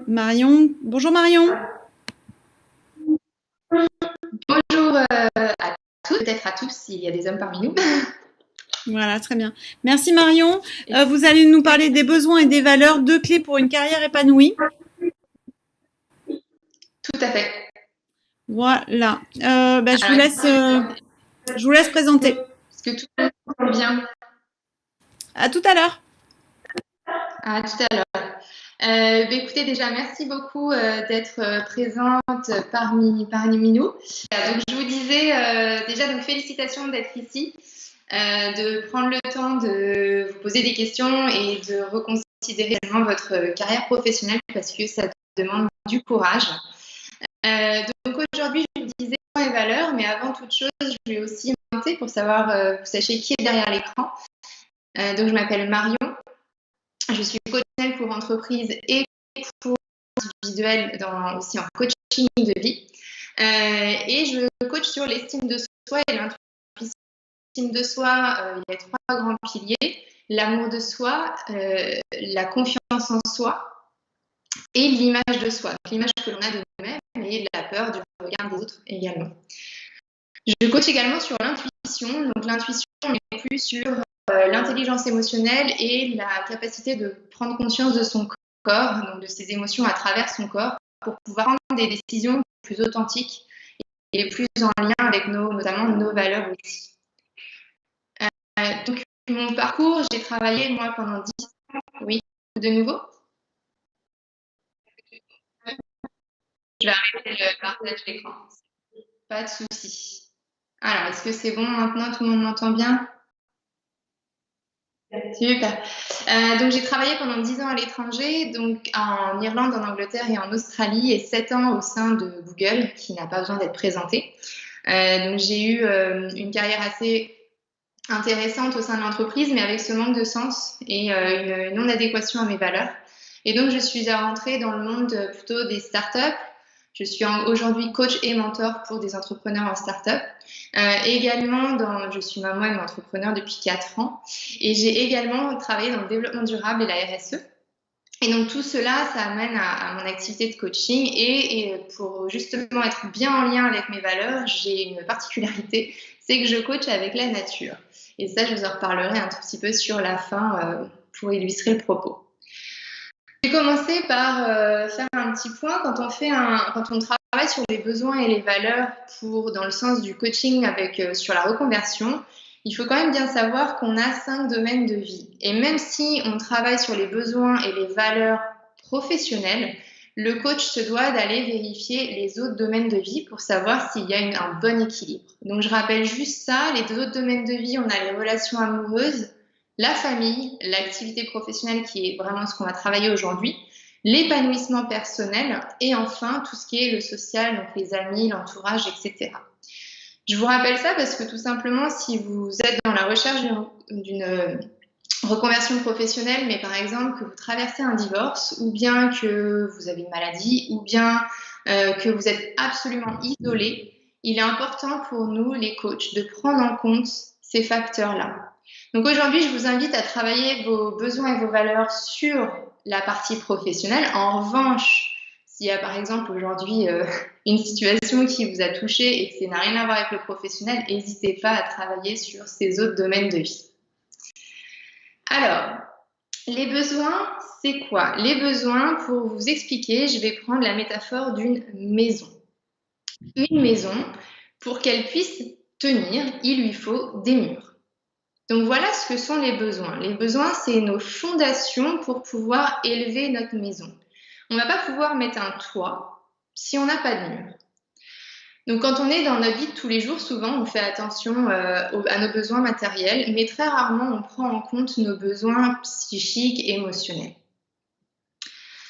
Marion. Bonjour Marion. Bonjour à tous, peut-être à tous s'il y a des hommes parmi nous. Voilà, très bien. Merci Marion. Vous allez nous parler des besoins et des valeurs, 2 clés pour une carrière épanouie. Tout à fait. Voilà. Je vous laisse présenter. Est-ce que tout le monde entend bien? À tout à l'heure. À tout à l'heure. Écoutez, déjà, merci beaucoup d'être présente parmi nous. Donc, je vous disais déjà, donc, félicitations d'être ici, de prendre le temps de vous poser des questions et de reconsidérer votre carrière professionnelle parce que ça demande du courage. Donc, aujourd'hui, je vous disais points et valeurs, mais avant toute chose, je vais aussi me présenter pour savoir, vous sachiez qui est derrière l'écran. Donc, je m'appelle Marion. Je suis coach pour entreprise et pour individuel aussi en coaching de vie. Et je coach sur l'estime de soi et l'intuition. L'estime de soi, il y a 3 grands piliers. L'amour de soi, la confiance en soi et l'image de soi. Donc, l'image que l'on a de nous-mêmes et la peur du regard des autres également. Je coach également sur l'intuition. Donc l'intuition, on est plus sur l'intelligence émotionnelle et la capacité de prendre conscience de son corps, donc de ses émotions à travers son corps, pour pouvoir prendre des décisions plus authentiques et plus en lien avec notamment nos valeurs aussi. Donc mon parcours, j'ai travaillé moi pendant 10 ans. Oui, de nouveau. Je vais arrêter le partage d'écran. Pas de souci. Alors, est-ce que c'est bon maintenant? Tout le monde m'entend bien? Super. Donc j'ai travaillé pendant 10 ans à l'étranger, donc en Irlande, en Angleterre et en Australie, et 7 ans au sein de Google, qui n'a pas besoin d'être présenté. Donc j'ai eu une carrière assez intéressante au sein de l'entreprise, mais avec ce manque de sens et une non-adéquation à mes valeurs. Et donc je suis rentrée dans le monde plutôt des startups. Je suis aujourd'hui coach et mentor pour des entrepreneurs en start-up. Je suis moi-même entrepreneur depuis 4 ans et j'ai également travaillé dans le développement durable et la RSE. Et donc tout cela, ça amène à mon activité de coaching et pour justement être bien en lien avec mes valeurs, j'ai une particularité, c'est que je coach avec la nature. Et ça, je vous en reparlerai un tout petit peu sur la fin pour illustrer le propos. J'ai commencé par faire un petit point quand on travaille sur les besoins et les valeurs dans le sens du coaching sur la reconversion. Il faut quand même bien savoir qu'on a 5 domaines de vie. Et même si on travaille sur les besoins et les valeurs professionnelles, le coach se doit d'aller vérifier les autres domaines de vie pour savoir s'il y a un bon équilibre. Donc je rappelle juste ça, les 2 autres domaines de vie, on a les relations amoureuses, la famille, l'activité professionnelle qui est vraiment ce qu'on va travailler aujourd'hui, l'épanouissement personnel et enfin tout ce qui est le social, donc les amis, l'entourage, etc. Je vous rappelle ça parce que tout simplement, si vous êtes dans la recherche d'une reconversion professionnelle, mais par exemple que vous traversez un divorce, ou bien que vous avez une maladie, ou bien que vous êtes absolument isolé, il est important pour nous, les coachs, de prendre en compte ces facteurs-là. Donc aujourd'hui, je vous invite à travailler vos besoins et vos valeurs sur la partie professionnelle. En revanche, s'il y a par exemple aujourd'hui une situation qui vous a touché et que ça n'a rien à voir avec le professionnel, n'hésitez pas à travailler sur ces autres domaines de vie. Alors, les besoins, c'est quoi? Les besoins, pour vous expliquer, je vais prendre la métaphore d'une maison. Une maison, pour qu'elle puisse tenir, il lui faut des murs. Donc voilà ce que sont les besoins. Les besoins, c'est nos fondations pour pouvoir élever notre maison. On ne va pas pouvoir mettre un toit si on n'a pas de murs. Donc quand on est dans notre vie de tous les jours, souvent on fait attention à nos besoins matériels, mais très rarement on prend en compte nos besoins psychiques et émotionnels.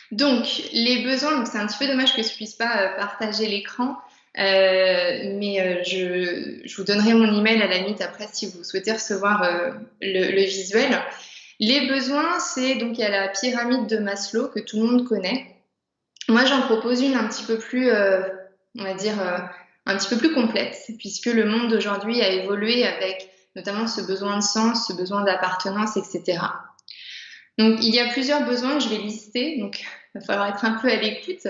Donc les besoins, c'est un petit peu dommage que je ne puisse pas partager l'écran, mais je vous donnerai mon email à la limite après si vous souhaitez recevoir le visuel. Les besoins, c'est donc il y a la pyramide de Maslow que tout le monde connaît. Moi, j'en propose une un petit peu plus, on va dire, un petit peu plus complète, puisque le monde d'aujourd'hui a évolué avec notamment ce besoin de sens, ce besoin d'appartenance, etc. Donc, il y a plusieurs besoins que je vais lister. Donc, Il va falloir être un peu à l'écoute,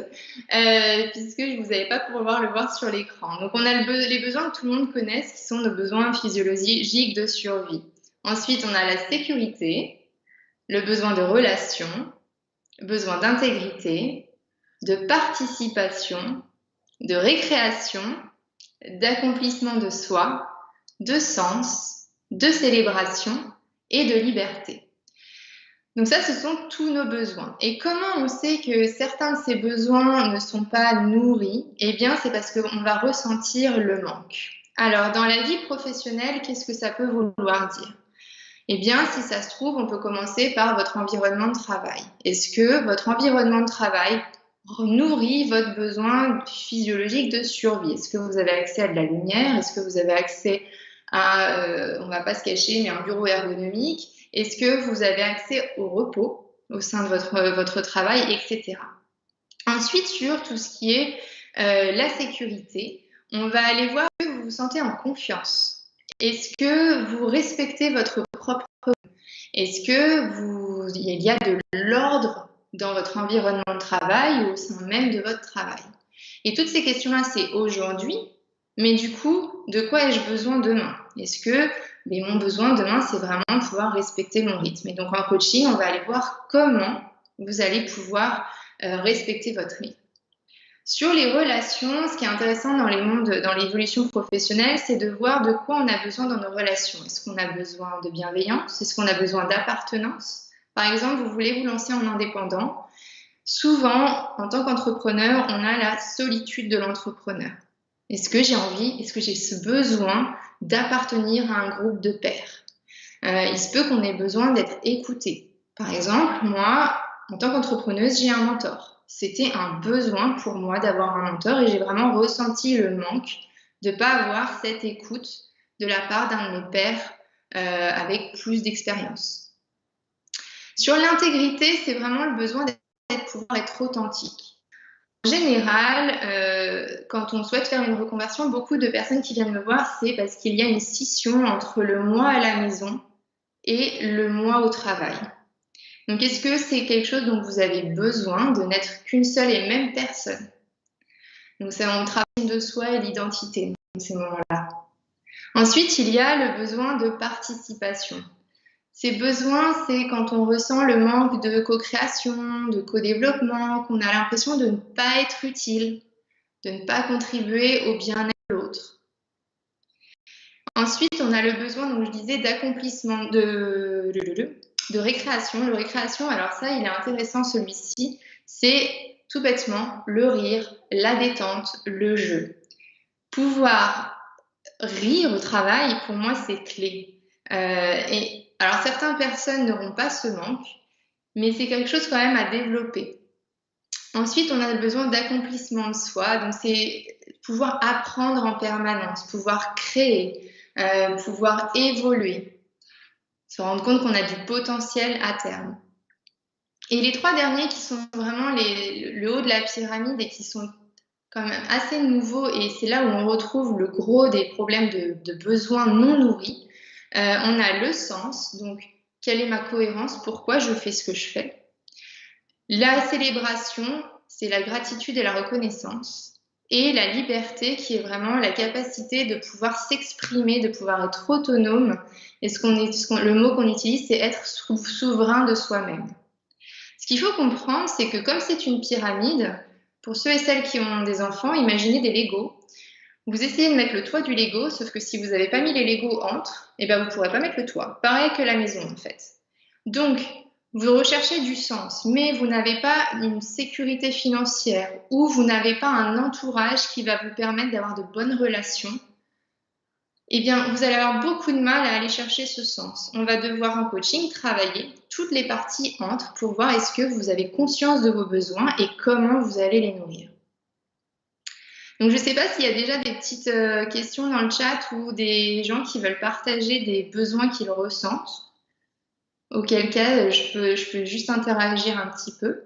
puisque vous n'allez pas pouvoir le voir sur l'écran. Donc, on a les besoins que tout le monde connaît, qui sont nos besoins physiologiques de survie. Ensuite, on a la sécurité, le besoin de relation, le besoin d'intégrité, de participation, de récréation, d'accomplissement de soi, de sens, de célébration et de liberté. Donc ça, ce sont tous nos besoins. Et comment on sait que certains de ces besoins ne sont pas nourris? Eh bien, c'est parce qu'on va ressentir le manque. Alors, dans la vie professionnelle, qu'est-ce que ça peut vouloir dire? Eh bien, si ça se trouve, on peut commencer par votre environnement de travail. Est-ce que votre environnement de travail nourrit votre besoin physiologique de survie? Est-ce que vous avez accès à de la lumière? Est-ce que vous avez accès à, on ne va pas se cacher, mais un bureau ergonomique? Est-ce que vous avez accès au repos au sein de votre travail, etc. Ensuite, sur tout ce qui est la sécurité, on va aller voir que vous vous sentez en confiance. Est-ce que vous respectez votre propre... Est-ce que il y a de l'ordre dans votre environnement de travail ou au sein même de votre travail? Et toutes ces questions-là, c'est aujourd'hui, mais du coup, de quoi ai-je besoin demain? Est-ce que mon besoin demain, c'est vraiment pouvoir respecter mon rythme? Et donc en coaching, on va aller voir comment vous allez pouvoir respecter votre rythme. Sur les relations, ce qui est intéressant dans l'évolution professionnelle, c'est de voir de quoi on a besoin dans nos relations. Est-ce qu'on a besoin de bienveillance? Est-ce qu'on a besoin d'appartenance? Par exemple, vous voulez vous lancer en indépendant. Souvent, en tant qu'entrepreneur, on a la solitude de l'entrepreneur. Est-ce que j'ai ce besoin d'appartenir à un groupe de pairs? Il se peut qu'on ait besoin d'être écouté. Par exemple, moi, en tant qu'entrepreneuse, j'ai un mentor. C'était un besoin pour moi d'avoir un mentor et j'ai vraiment ressenti le manque de ne pas avoir cette écoute de la part d'un de mes pairs avec plus d'expérience. Sur l'intégrité, c'est vraiment le besoin de pouvoir être authentique. En général, quand on souhaite faire une reconversion, beaucoup de personnes qui viennent me voir, c'est parce qu'il y a une scission entre le moi à la maison et le moi au travail. Donc, est-ce que c'est quelque chose dont vous avez besoin de n'être qu'une seule et même personne? Donc, c'est on travaille de soi et l'identité dans ces moments-là. Ensuite, il y a le besoin de participation. Ces besoins, c'est quand on ressent le manque de co-création, de co-développement, qu'on a l'impression de ne pas être utile, de ne pas contribuer au bien-être de l'autre. Ensuite, on a le besoin, donc je disais, d'accomplissement, de récréation. Le récréation, alors ça, il est intéressant celui-ci, c'est tout bêtement le rire, la détente, le jeu. Pouvoir rire au travail, pour moi, c'est clé. Et alors, certaines personnes n'auront pas ce manque, mais c'est quelque chose quand même à développer. Ensuite, on a besoin d'accomplissement de soi, donc c'est pouvoir apprendre en permanence, pouvoir créer, pouvoir évoluer, se rendre compte qu'on a du potentiel à terme. Et les trois derniers qui sont vraiment le haut de la pyramide et qui sont quand même assez nouveaux, et c'est là où on retrouve le gros des problèmes de besoins non nourris, on a le sens, donc quelle est ma cohérence, pourquoi je fais ce que je fais. La célébration, c'est la gratitude et la reconnaissance. Et la liberté, qui est vraiment la capacité de pouvoir s'exprimer, de pouvoir être autonome. Et le mot qu'on utilise, c'est être souverain de soi-même. Ce qu'il faut comprendre, c'est que comme c'est une pyramide, pour ceux et celles qui ont des enfants, imaginez des Legos. Vous essayez de mettre le toit du Lego, sauf que si vous n'avez pas mis les Legos entre, eh ben vous ne pourrez pas mettre le toit. Pareil que la maison, en fait. Donc, vous recherchez du sens, mais vous n'avez pas une sécurité financière ou vous n'avez pas un entourage qui va vous permettre d'avoir de bonnes relations, eh bien, vous allez avoir beaucoup de mal à aller chercher ce sens. On va devoir en coaching travailler toutes les parties entre pour voir est-ce que vous avez conscience de vos besoins et comment vous allez les nourrir. Donc, je ne sais pas s'il y a déjà des petites questions dans le chat ou des gens qui veulent partager des besoins qu'ils ressentent. Auquel cas, je peux juste interagir un petit peu.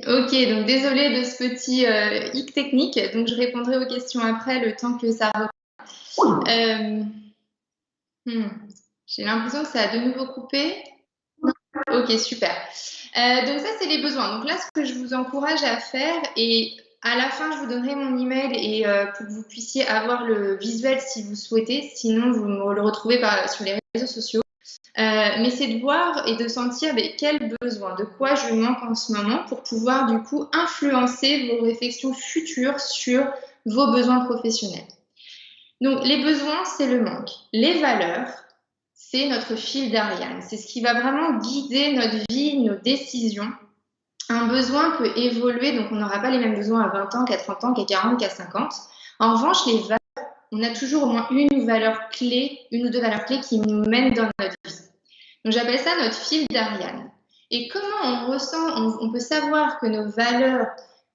Ok, donc désolée de ce petit hic technique. Donc je répondrai aux questions après, le temps que ça reprenne. J'ai l'impression que ça a de nouveau coupé. Ok, super. Donc ça, c'est les besoins. Donc là, ce que je vous encourage à faire, et à la fin, je vous donnerai mon email et pour que vous puissiez avoir le visuel si vous souhaitez. Sinon, vous me le retrouvez sur les réseaux sociaux. Mais c'est de voir et de sentir quels besoins, de quoi je manque en ce moment pour pouvoir du coup influencer vos réflexions futures sur vos besoins professionnels. Donc les besoins, c'est le manque. Les valeurs, c'est notre fil d'Ariane. C'est ce qui va vraiment guider notre vie, nos décisions. Un besoin peut évoluer, donc on n'aura pas les mêmes besoins à 20 ans, qu'à 30 ans, qu'à 40, qu'à 50. En revanche, les valeurs, on a toujours au moins une valeur clé, une ou deux valeurs clés qui nous mènent dans notre vie. Donc j'appelle ça notre fil d'Ariane. Et comment on ressent, on peut savoir que nos valeurs,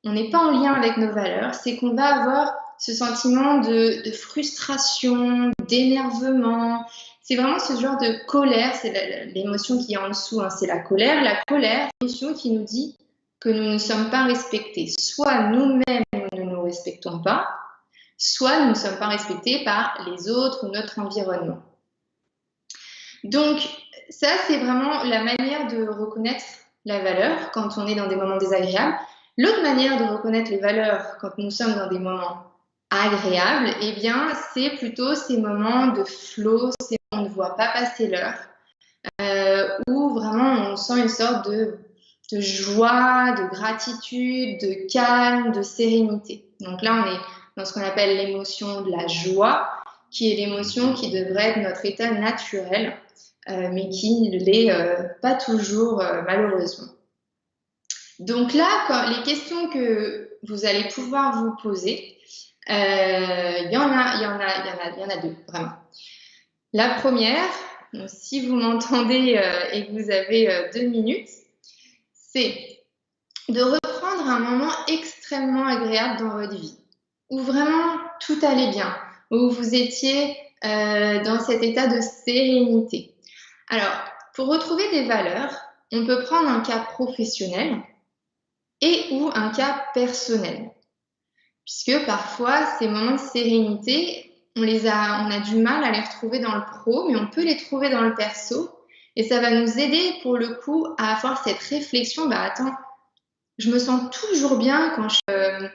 on n'est pas en lien avec nos valeurs, c'est qu'on va avoir ce sentiment de frustration, d'énervement. C'est vraiment ce genre de colère, c'est l'émotion qui est en dessous, hein, c'est la colère. La colère, l'émotion qui nous dit que nous ne sommes pas respectés. Soit nous-mêmes, nous ne nous respectons pas, soit nous ne sommes pas respectés par les autres ou notre environnement. Donc, ça, c'est vraiment la manière de reconnaître la valeur quand on est dans des moments désagréables. L'autre manière de reconnaître les valeurs quand nous sommes dans des moments agréables, eh bien, c'est plutôt ces moments de flow, ces moments où on ne voit pas passer l'heure, où vraiment on sent une sorte de joie, de gratitude, de calme, de sérénité. Donc là, on est dans ce qu'on appelle l'émotion de la joie, qui est l'émotion qui devrait être notre état naturel, mais qui ne l'est pas toujours, malheureusement. Donc là, les questions que vous allez pouvoir vous poser, il y en a deux, vraiment. La première, donc si vous m'entendez et que vous avez 2 minutes, c'est de reprendre un moment extrêmement agréable dans votre vie, où vraiment tout allait bien, où vous étiez dans cet état de sérénité. Alors, pour retrouver des valeurs, on peut prendre un cas professionnel et ou un cas personnel. Puisque parfois, ces moments de sérénité, on a du mal à les retrouver dans le pro, mais on peut les trouver dans le perso. Et ça va nous aider, pour le coup, à avoir cette réflexion, attends, je me sens toujours bien quand je suis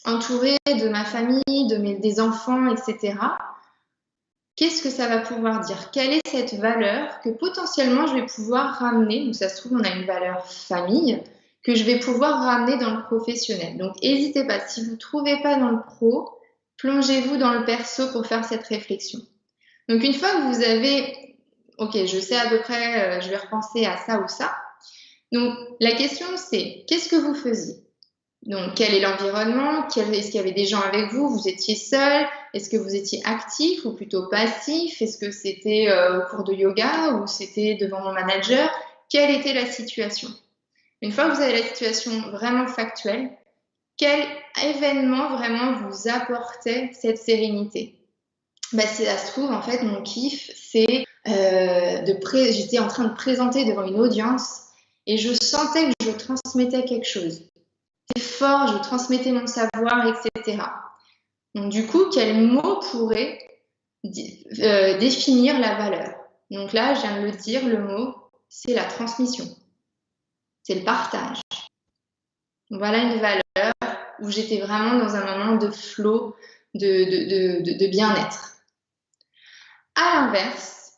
entourée de ma famille, des enfants, etc. Qu'est-ce que ça va pouvoir dire? Quelle est cette valeur que potentiellement je vais pouvoir ramener? Donc ça se trouve, on a une valeur famille que je vais pouvoir ramener dans le professionnel. Donc n'hésitez pas, si vous ne trouvez pas dans le pro, plongez-vous dans le perso pour faire cette réflexion. Donc une fois que vous avez, ok, je sais à peu près, je vais repenser à ça ou ça. Donc la question c'est, qu'est-ce que vous faisiez? Donc, quel est l'environnement? Est-ce qu'il y avait des gens avec vous? Vous étiez seul? Est-ce que vous étiez actif ou plutôt passif? Est-ce que c'était au cours de yoga ou c'était devant mon manager? Quelle était la situation? Une fois que vous avez la situation vraiment factuelle, quel événement vraiment vous apportait cette sérénité? Si ça se trouve, en fait, mon kiff, c'est j'étais en train de présenter devant une audience et je sentais que je transmettais quelque chose. Fort, je transmettais mon savoir, etc. Donc du coup, quel mot pourrait définir la valeur? Donc là, je viens de le dire, le mot, c'est la transmission. C'est le partage. Voilà une valeur où j'étais vraiment dans un moment de flow, de bien-être. À l'inverse,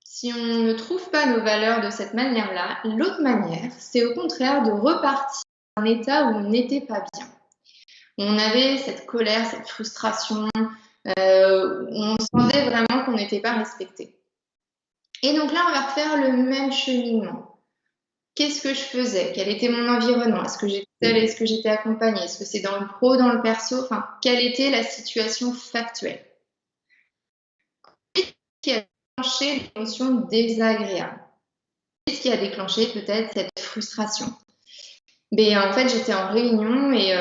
si on ne trouve pas nos valeurs de cette manière-là, l'autre manière, c'est au contraire de repartir un état où on n'était pas bien. On avait cette colère, cette frustration, où on sentait vraiment qu'on n'était pas respecté. Et donc là, on va refaire le même cheminement. Qu'est-ce que je faisais? Quel était mon environnement? Est-ce que j'étais seule? Est-ce que j'étais accompagnée? Est-ce que c'est dans le pro, dans le perso? Enfin, quelle était la situation factuelle? Qu'est-ce qui a déclenché l'émotion désagréable? Qu'est-ce qui a déclenché peut-être cette frustration? En fait, j'étais en réunion et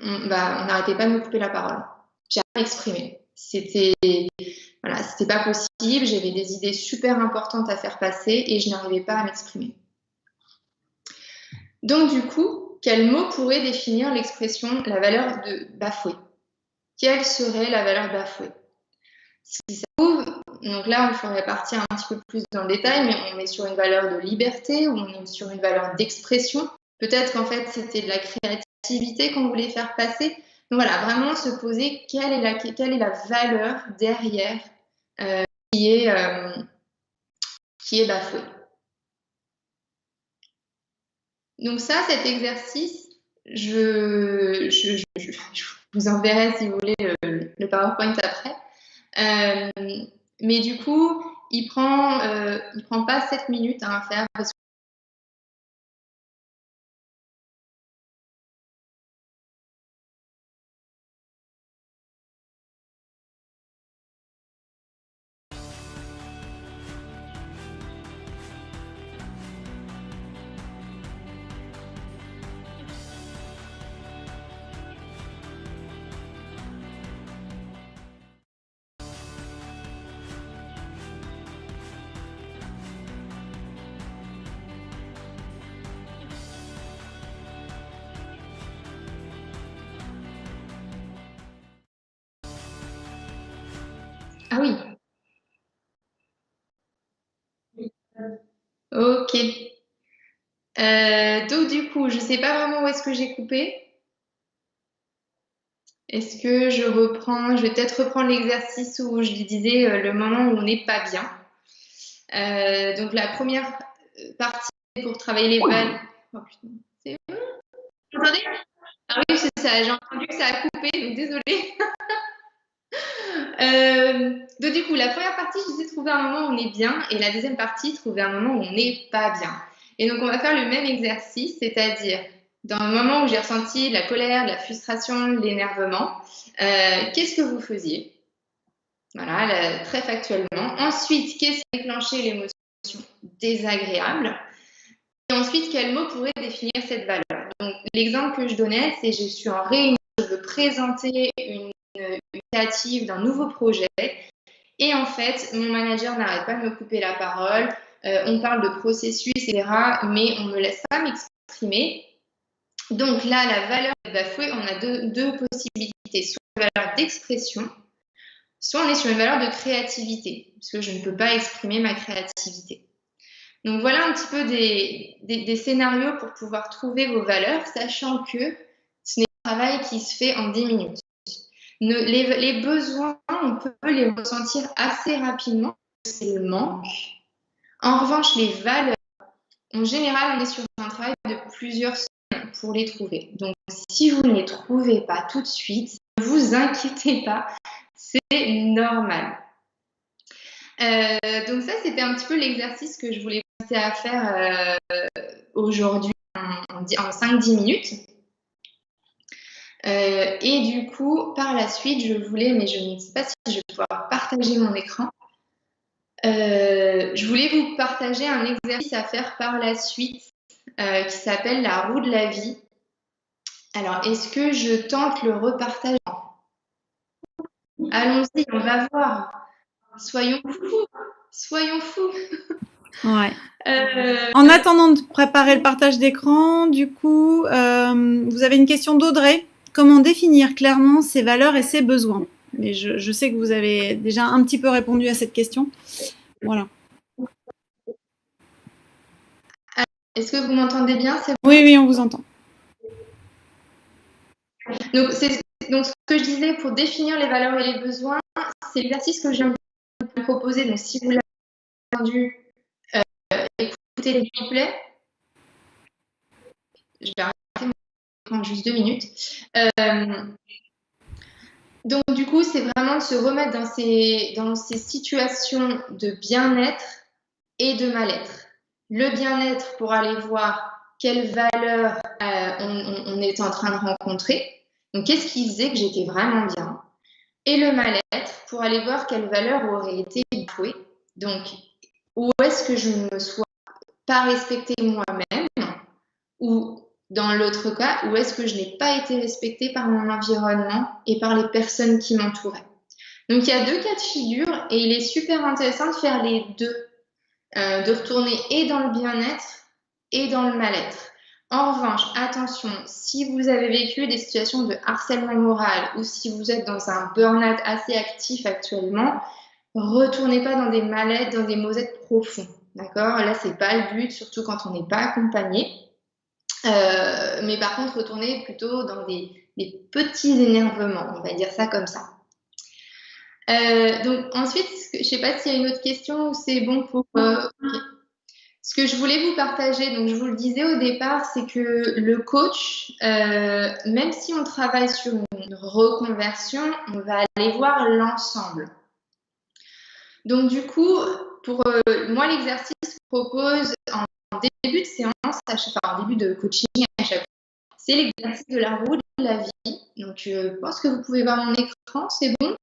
on n'arrêtait pas de me couper la parole. J'ai à m'exprimer. C'était pas possible. J'avais des idées super importantes à faire passer et je n'arrivais pas à m'exprimer. Donc, du coup, quel mot pourrait définir l'expression la valeur de bafoué? Quelle serait la valeur bafouée? Si ça se trouve, donc là, il faudrait partir un petit peu plus dans le détail, mais on est sur une valeur de liberté ou on est sur une valeur d'expression. Peut-être qu'en fait, c'était de la créativité qu'on voulait faire passer. Donc voilà, vraiment se poser quelle est la valeur derrière qui est bafouée. Donc ça, cet exercice, je vous enverrai si vous voulez le PowerPoint après. Mais du coup, il prend pas 7 minutes à faire parce que ah oui, ok. Donc du coup, je sais pas vraiment où est-ce que j'ai coupé. Est-ce que je reprends? Je vais peut-être reprendre l'exercice où je disais le moment où on n'est pas bien. Donc la première partie pour travailler les valeurs. Oh putain, c'est bon. Vous entendez? Ah oui, c'est ça. J'ai entendu que ça a coupé, donc désolée. Donc du coup, la première partie, je disais trouver un moment où on est bien, et la deuxième partie, trouver un moment où on n'est pas bien. Et donc on va faire le même exercice, c'est-à-dire dans le moment où j'ai ressenti la colère, la frustration, l'énervement, qu'est-ce que vous faisiez? Voilà, très factuellement. Ensuite, qu'est-ce qui a déclenché l'émotion désagréable? Et ensuite, quel mot pourrait définir cette valeur? Donc l'exemple que je donnais, c'est je suis en réunion, je veux présenter une initiative d'un nouveau projet. Et en fait, mon manager n'arrête pas de me couper la parole. On parle de processus, etc., mais on ne me laisse pas m'exprimer. Donc là, la valeur bafouée, on a deux possibilités. Soit une valeur d'expression, soit on est sur une valeur de créativité, puisque je ne peux pas exprimer ma créativité. Donc voilà un petit peu des scénarios pour pouvoir trouver vos valeurs, sachant que ce n'est pas un travail qui se fait en 10 minutes. Les besoins, on peut les ressentir assez rapidement, c'est le manque. En revanche, les valeurs, en général, on est sur un travail de plusieurs semaines pour les trouver. Donc, si vous ne les trouvez pas tout de suite, ne vous inquiétez pas, c'est normal. Donc ça, c'était un petit peu l'exercice que je voulais passer à faire aujourd'hui en 5-10 minutes. Et du coup, par la suite, je voulais, mais je ne sais pas si je vais pouvoir partager mon écran. Je voulais vous partager un exercice à faire par la suite qui s'appelle la roue de la vie. Alors, est-ce que je tente le repartage? Allons-y, on va voir. Soyons fous. Soyons fous. Ouais. En attendant de préparer le partage d'écran, du coup, vous avez une question d'Audrey. Comment définir clairement ses valeurs et ses besoins? Mais je sais que vous avez déjà un petit peu répondu à cette question. Voilà. Est-ce que vous m'entendez bien? Oui, oui, on vous entend. Donc, ce que je disais pour définir les valeurs et les besoins, c'est l'exercice que je viens de vous proposer. Donc, si vous l'avez entendu, écoutez les replays. Je vais arrêter mon écran juste 2 minutes. Donc, du coup, c'est vraiment de se remettre dans ces situations de bien-être et de mal-être. Le bien-être pour aller voir quelles valeurs on est en train de rencontrer. Donc, qu'est-ce qui faisait que j'étais vraiment bien? Et le mal-être pour aller voir quelles valeurs auraient été bafouées. Donc, où est-ce que je ne me sois pas respectée moi-même? Ou dans l'autre cas, où est-ce que je n'ai pas été respectée par mon environnement et par les personnes qui m'entouraient? Donc, il y a 2 cas de figure et il est super intéressant de faire les deux. De retourner et dans le bien-être et dans le mal-être. En revanche, attention, si vous avez vécu des situations de harcèlement moral ou si vous êtes dans un burn-out assez actif actuellement, retournez pas dans des mal-être, dans des maux-être profonds. D'accord? Là, c'est pas le but, surtout quand on n'est pas accompagné. Mais par contre, retournez plutôt dans des petits énervements, on va dire ça comme ça. Donc ensuite, je ne sais pas s'il y a une autre question ou c'est bon pour... Ce que je voulais vous partager, donc je vous le disais au départ, c'est que le coach, même si on travaille sur une reconversion, on va aller voir l'ensemble. Donc du coup, pour moi, l'exercice que je propose en début de séance, en début de coaching à chaque fois, c'est l'exercice de la roue de la vie. Donc je pense que vous pouvez voir mon écran, c'est bon?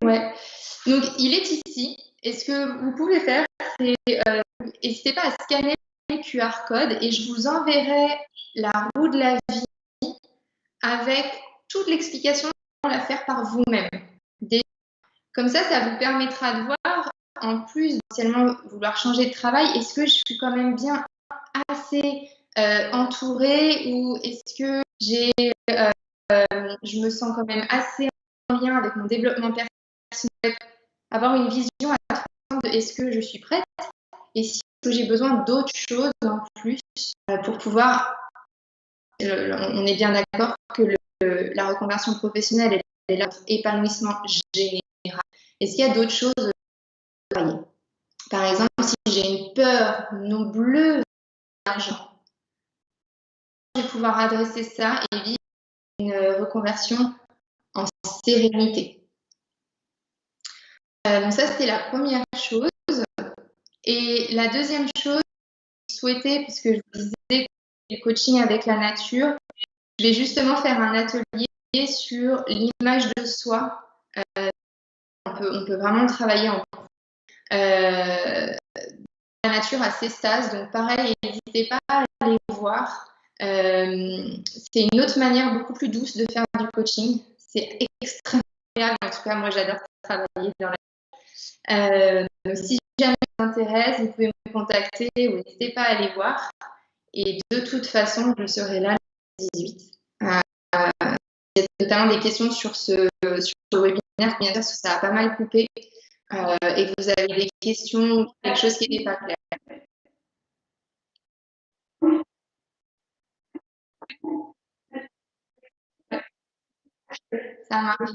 Ouais. Donc il est ici. Et ce que vous pouvez faire, c'est n'hésitez pas à scanner le QR code et je vous enverrai la roue de la vie avec toute l'explication à la faire par vous-même. Comme ça vous permettra de voir, en plus potentiellement vouloir changer de travail, est-ce que je suis quand même bien assez entourée ou est-ce que je me sens quand même assez en lien avec mon développement personnel, avoir une vision à 3 ans de est-ce que je suis prête et si j'ai besoin d'autres choses en plus pour pouvoir, on est bien d'accord que la reconversion professionnelle est là pour épanouissement général. Est-ce qu'il y a d'autres choses à travailler? Par exemple, si j'ai une peur non bleue d'argent, je vais pouvoir adresser ça et vivre une reconversion en sérénité. Donc ça, c'était la première chose. Et la deuxième chose, je souhaitais, puisque je vous disais le coaching avec la nature, je vais justement faire un atelier sur l'image de soi. On peut vraiment travailler en la nature à ses stages. Donc pareil, n'hésitez pas à aller voir. C'est une autre manière beaucoup plus douce de faire du coaching. C'est extrêmement agréable. En tout cas, moi, j'adore travailler dans la donc, si jamais ça vous intéresse, vous pouvez me contacter ou n'hésitez pas à aller voir. Et de toute façon, je serai là le 18. Il y a notamment des questions sur ce webinaire, bien sûr, parce que ça a pas mal coupé et que vous avez des questions, quelque chose qui n'était pas clair. Ça marche.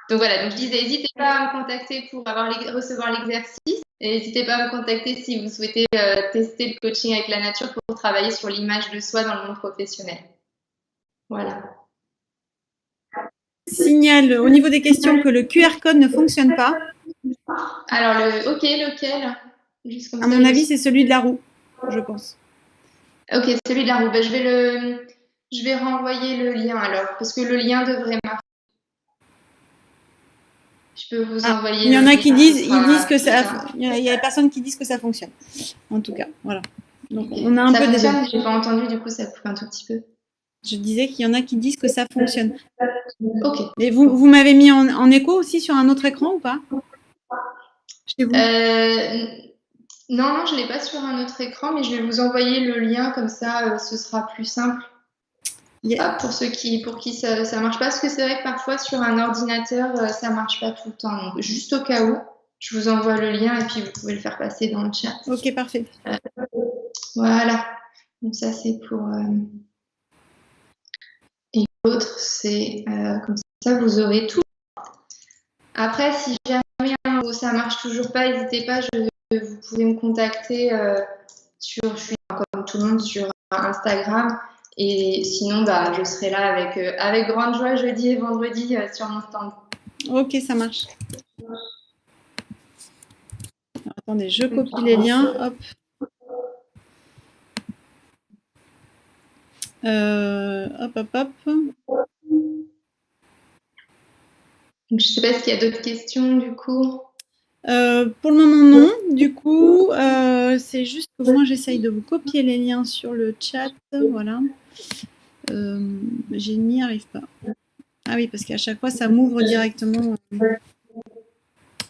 Donc voilà, donc je disais, n'hésitez pas à me contacter pour recevoir l'exercice et n'hésitez pas à me contacter si vous souhaitez tester le coaching avec la nature pour travailler sur l'image de soi dans le monde professionnel. Voilà. Signale au niveau des questions que le QR code ne fonctionne pas. Alors, lequel? Juste comme à mon avis, c'est celui de la roue, je pense. Ok, celui de la roue. Ben, je vais renvoyer le lien alors, parce que le lien devrait marcher. Je peux vous envoyer. Il y en a qui disent, que ça. Il y a des personnes qui disent que ça fonctionne. En tout cas, voilà. Donc on a un peu des deux. J'ai pas entendu, du coup ça coupe un tout petit peu. Je disais qu'il y en a qui disent que ça fonctionne. Ok. Et vous m'avez mis en écho aussi sur un autre écran ou pas? Chez vous? Non, je ne l'ai pas sur un autre écran, mais je vais vous envoyer le lien, comme ça, ce sera plus simple. Pour qui ça ne marche pas, parce que c'est vrai que parfois sur un ordinateur, ça ne marche pas tout le temps. Donc, juste au cas où, je vous envoie le lien et puis vous pouvez le faire passer dans le chat. Ok, parfait. Voilà. Donc ça, c'est pour... Et l'autre, c'est comme ça, vous aurez tout. Après, si jamais ça ne marche toujours pas, n'hésitez pas, vous pouvez me contacter je suis comme tout le monde sur Instagram. Et sinon, je serai là avec grande joie jeudi et vendredi sur mon stand. Ok, ça marche. Alors, attendez, je copie les liens. Hop. Hop. Donc, je ne sais pas s'il y a d'autres questions du coup. Pour le moment, non. Du coup, c'est juste que moi, j'essaye de vous copier les liens sur le chat. Voilà. Je n'y arrive pas. Ah oui, parce qu'à chaque fois, ça m'ouvre directement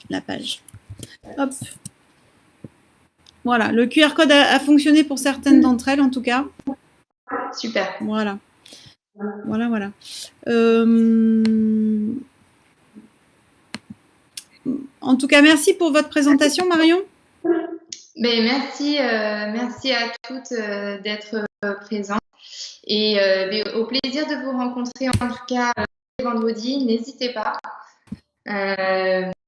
la page. Hop. Voilà, le QR code a fonctionné pour certaines d'entre elles, en tout cas. Super. Voilà. Voilà. En tout cas, merci pour votre présentation, Marion. Ben, merci à toutes d'être présentes. Et au plaisir de vous rencontrer, en tout cas, vendredi. N'hésitez pas.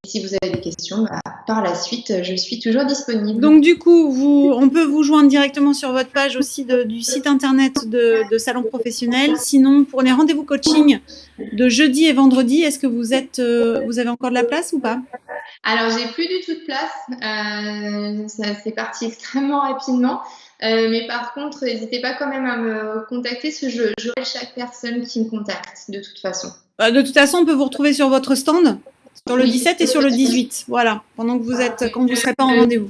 Si vous avez des questions, par la suite, je suis toujours disponible. Donc, du coup, on peut vous joindre directement sur votre page aussi du site internet de Salon Professionnel. Sinon, pour les rendez-vous coaching de jeudi et vendredi, est-ce que vous avez encore de la place ou pas? Alors, j'ai plus du tout de place. C'est parti extrêmement rapidement. Mais par contre, n'hésitez pas quand même à me contacter parce que j'aurai chaque personne qui me contacte de toute façon. De toute façon, on peut vous retrouver sur votre stand, sur le 17 et sur le 18. Voilà, pendant que quand vous ne serez pas en rendez-vous.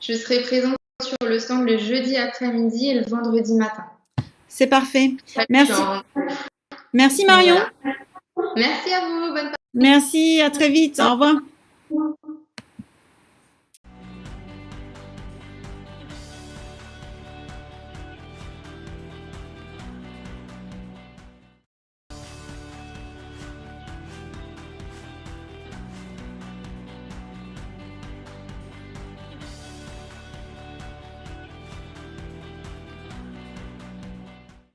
Je serai présente sur le stand le jeudi après-midi et le vendredi matin. C'est parfait. Merci. Merci Marion. Voilà. Merci à vous. Bonne Merci, à très vite. Au revoir.